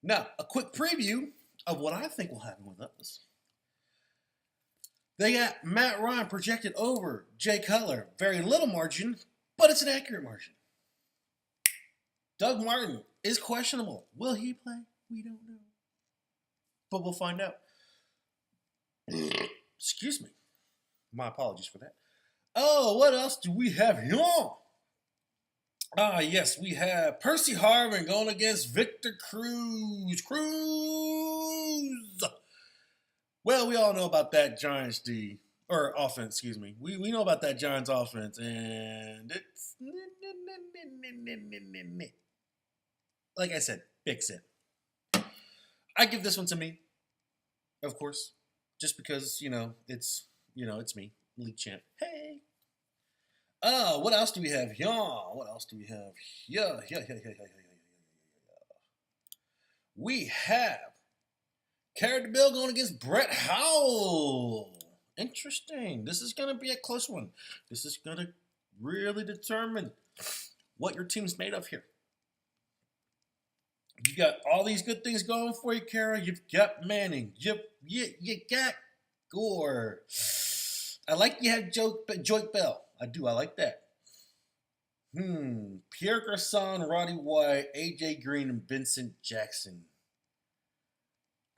Now, a quick preview of what I think will happen with us. They got Matt Ryan projected over Jay Cutler. Very little margin, but it's an accurate margin. Doug Martin is questionable. Will he play? We don't know. But we'll find out. Excuse me. My apologies for that. Oh, what else do we have here? Yes, we have Percy Harvin going against Victor Cruz. Well, we all know about that Giants offense, excuse me. We know about that Giants offense, and it's like I said, fix it. I give this one to me, of course, just because, it's me, league champ. Hey. What else do we have here? We have Carrot Bill going against Brett Howell. Interesting. This is going to be a close one. This is going to really determine what your team's made of here. You got all these good things going for you, Kara. You've got Manning. You got Gore. I like you have Joik Bell. I do. I like that. Pierre Garcon, Roddy White, AJ Green, and Vincent Jackson.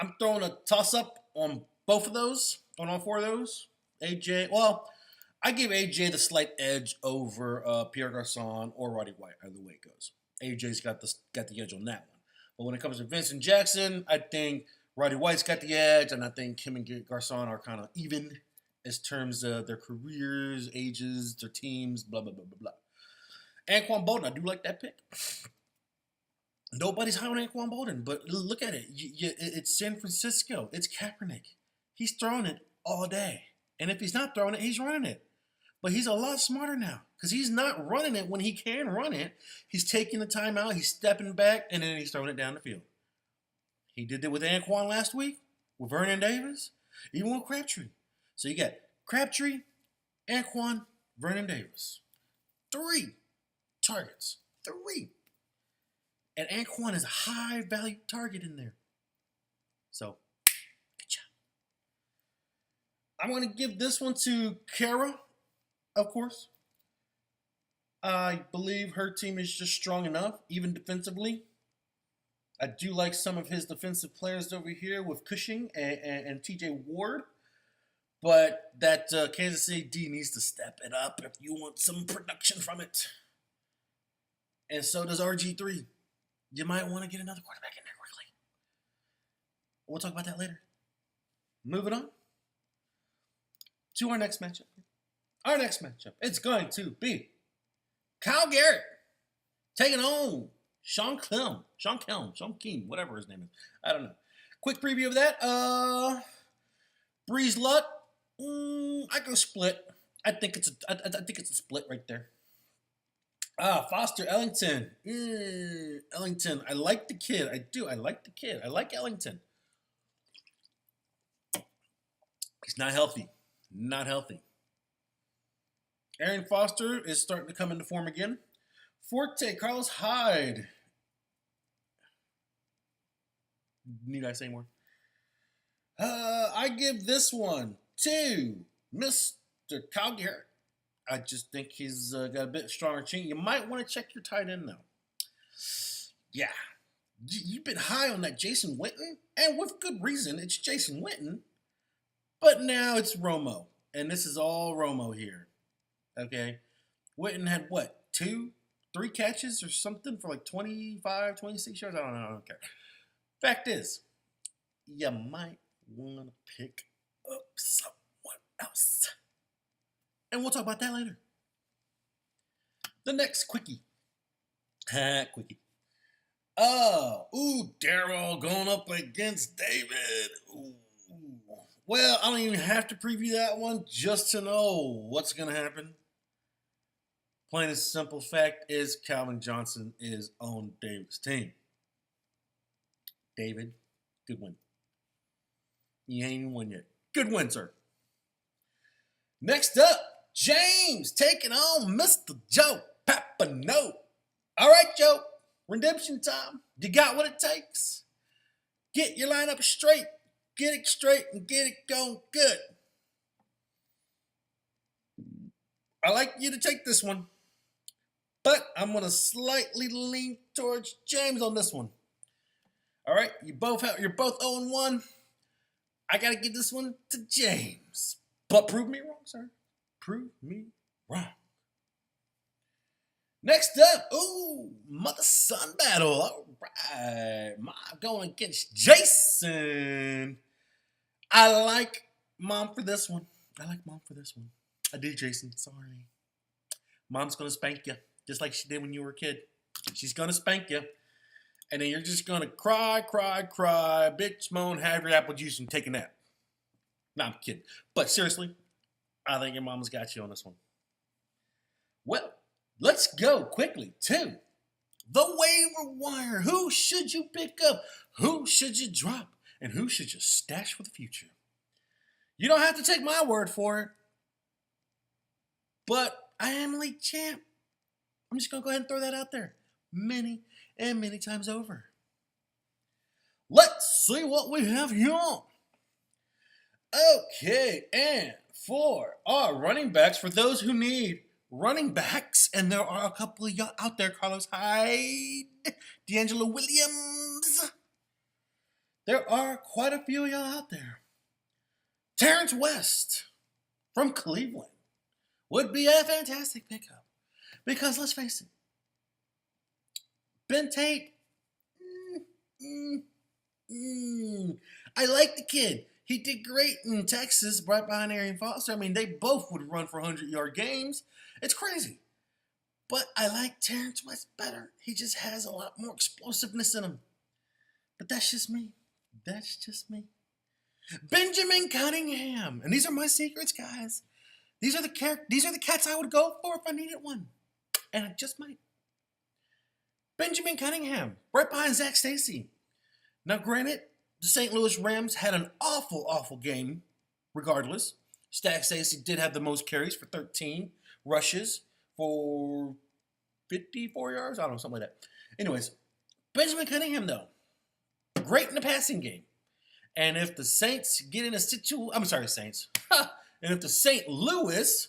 I'm throwing a toss-up on both of those, on all four of those. AJ, well, I give AJ the slight edge over Pierre Garcon or Roddy White, either way it goes. AJ's got the edge on that one. But when it comes to Vincent Jackson, I think Roddy White's got the edge, and I think him and Garcon are kind of even as terms of their careers, ages, their teams, blah, blah, blah, blah, blah. Anquan Bolden, I do like that pick. Nobody's high on Anquan Bolden, but look at it. It's San Francisco. It's Kaepernick. He's throwing it all day. And if he's not throwing it, he's running it. But he's a lot smarter now because he's not running it when he can run it. He's taking the time out, he's stepping back, and then he's throwing it down the field. He did that with Anquan last week, with Vernon Davis, even with Crabtree. So you got Crabtree, Anquan, Vernon Davis. 3 targets. 3. And Anquan is a high-value target in there. So, good job. I'm going to give this one to Kara, of course. I believe her team is just strong enough, even defensively. I do like some of his defensive players over here with Cushing and TJ Ward. But that Kansas City D needs to step it up if you want some production from it. And so does RG3. You might want to get another quarterback in there quickly. We'll talk about that later. Moving on to our next matchup. Our next matchup, it's going to be Kyle Garrett taking on Sean Keem, whatever his name is. I don't know. Quick preview of that. Breeze Lutt. I go split. I think it's a split right there. Foster Ellington. Ellington. I like the kid. I do. I like the kid. I like Ellington. He's not healthy. Not healthy. Aaron Foster is starting to come into form again. Forte, Carlos Hyde. Need I say more? I give this one to Mr. Kyle Garrett. I just think he's got a bit stronger chin. You might want to check your tight end, though. Yeah. You've been high on that Jason Witten, and with good reason. It's Jason Witten. But now it's Romo, and this is all Romo here. Okay? Witten had, what, 2, 3 catches or something for like 25, 26 yards? I don't care. Fact is, you might want to pick up someone else. And we'll talk about that later. The next quickie. Quickie. Daryl going up against David. Ooh. Well, I don't even have to preview that one just to know what's going to happen. Plain and simple fact is Calvin Johnson is on David's team. David, good win. You ain't even won yet. Good win, sir. Next up, James taking on Mr. Joe Papineau. All right, Joe. Redemption time. You got what it takes. Get your lineup straight. Get it straight and get it going good. I like you to take this one, but I'm going to slightly lean towards James on this one. All right, you're both 0-1. I got to give this one to James. But prove me wrong, sir. Prove me wrong. Next up, mother-son battle. All right, I'm going against Jason. I like Mom for this one. I do, Jason. Sorry. Mom's going to spank you, just like she did when you were a kid. She's going to spank you. And then you're just going to cry, bitch, moan, have your apple juice, and take a nap. No, I'm kidding. But seriously, I think your mama's got you on this one. Well, let's go quickly to the waiver wire. Who should you pick up? Who should you drop? And who should you stash for the future? You don't have to take my word for it. But I am league champ. I'm just going to go ahead and throw that out there. Many and many times over. Let's see what we have here. Okay, and for our running backs, for those who need running backs, and there are a couple of y'all out there, Carlos Hyde, D'Angelo Williams. There are quite a few of y'all out there. Terrence West from Cleveland would be a fantastic pickup. Because let's face it, Ben Tate, I like the kid. He did great in Texas, right behind Arian Foster. I mean, they both would run for 100-yard games. It's crazy. But I like Terrence West better. He just has a lot more explosiveness in him. But that's just me. Benjamin Cunningham. And these are my secrets, guys. These are the cats I would go for if I needed one. And I just might. Benjamin Cunningham, right behind Zach Stacy. Now, granted, the St. Louis Rams had an awful game, regardless. Zach Stacy did have the most carries for 13 rushes for 54 yards. I don't know, something like that. Anyways, Benjamin Cunningham, though, great in the passing game. And if the Saints get in a situation, I'm sorry, Saints. And if the St. Louis,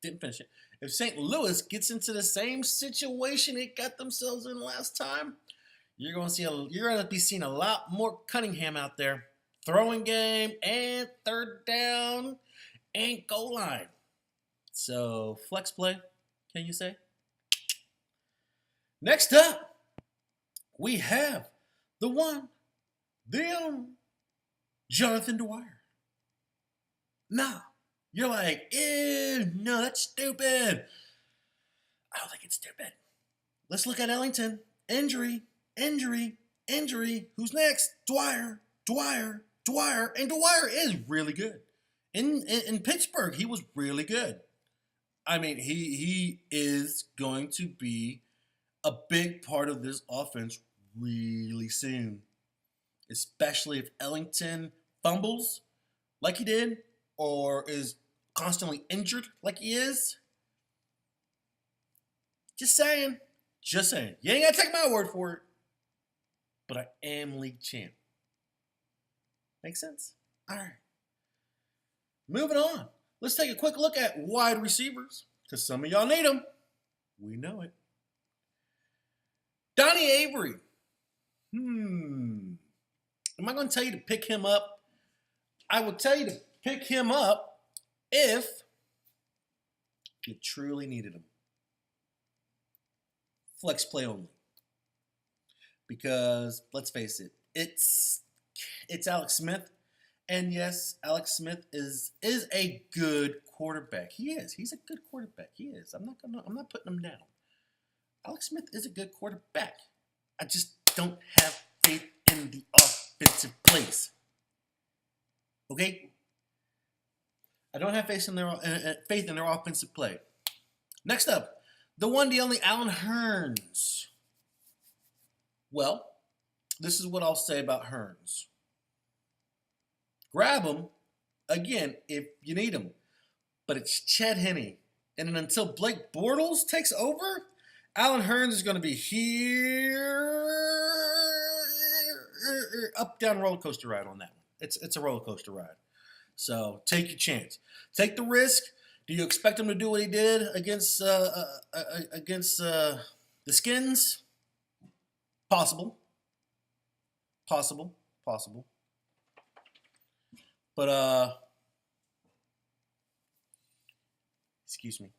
didn't finish it. If St. Louis gets into the same situation it got themselves in last time, you're going to be seeing a lot more Cunningham out there. Throwing game and third down and goal line. So, flex play, can you say? Next up, we have the one, the only, Jonathan Dwyer. Now, you're like, ew, no, that's stupid. I don't think it's stupid. Let's look at Ellington. Injury. Who's next? Dwyer. And Dwyer is really good. In Pittsburgh, he was really good. I mean, he is going to be a big part of this offense really soon. Especially if Ellington fumbles like he did or is constantly injured like he is. Just saying. You ain't got to take my word for it. But I am league champ. Make sense? All right. Moving on. Let's take a quick look at wide receivers. Because some of y'all need them. We know it. Donnie Avery. Am I going to tell you to pick him up? I will tell you to pick him up if you truly needed him. Flex play only. Because, let's face it, it's Alex Smith. And yes, Alex Smith is a good quarterback. He is. He's a good quarterback. He is. I'm not putting him down. Alex Smith is a good quarterback. I just don't have faith in the offensive plays. Okay? I don't have faith in their offensive play. Next up, the one, the only Allen Hurns. Well, this is what I'll say about Hurns. Grab him, again, if you need him. But it's Chad Henne. And then until Blake Bortles takes over, Allen Hurns is going to be here up down roller coaster ride on that one. It's a roller coaster ride. So take your chance. Take the risk. Do you expect him to do what he did against the Skins? Possible. But excuse me.